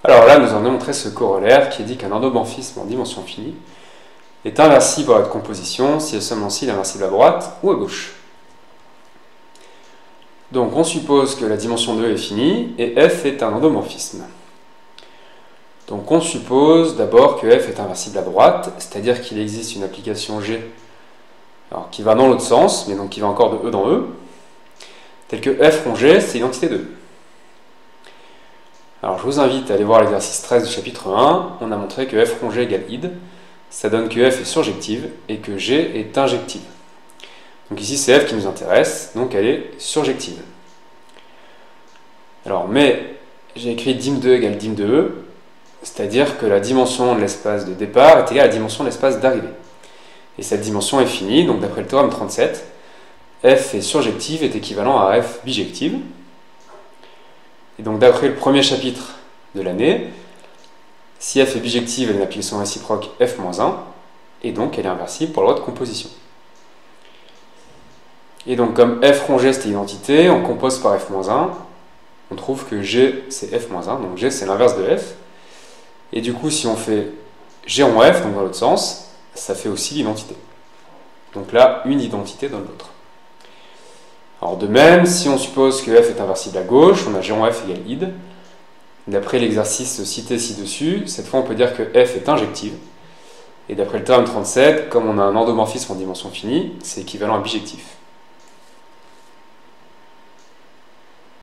Alors là, nous allons démontrer ce corollaire qui dit qu'un endomorphisme en dimension finie est inversible à la composition si et seulement s'il est inversible à droite ou à gauche. Donc on suppose que la dimension de E est finie et F est un endomorphisme. Donc on suppose d'abord que F est inversible à droite, c'est-à-dire qu'il existe une application G qui va dans l'autre sens, mais donc qui va encore de E dans E, tel que F rond G, c'est l'identité de E. Alors je vous invite à aller voir l'exercice 13 du chapitre 1, on a montré que F rond G égale id, ça donne que F est surjective et que G est injective. Donc ici c'est F qui nous intéresse, donc elle est surjective. Alors mais j'ai écrit dim de E égale dim de E, c'est-à-dire que la dimension de l'espace de départ est égale à la dimension de l'espace d'arrivée. Et cette dimension est finie, donc d'après le théorème 37, F est surjective est équivalent à F bijective. Et donc d'après le premier chapitre de l'année, si F est bijective, elle a une application réciproque F-1, et donc elle est inversible pour la loi de composition. Et donc comme F rond G c'est l'identité, on compose par F-1, on trouve que G c'est F-1, donc G c'est l'inverse de F. Et du coup si on fait G rond F, donc dans l'autre sens, ça fait aussi l'identité. Donc là, une identité donne l'autre. Alors de même, si on suppose que F est inversible à gauche, on a G rond F égale id. D'après l'exercice cité ci-dessus, cette fois on peut dire que F est injective. Et d'après le théorème 37, comme on a un endomorphisme en dimension finie, c'est équivalent à bijectif.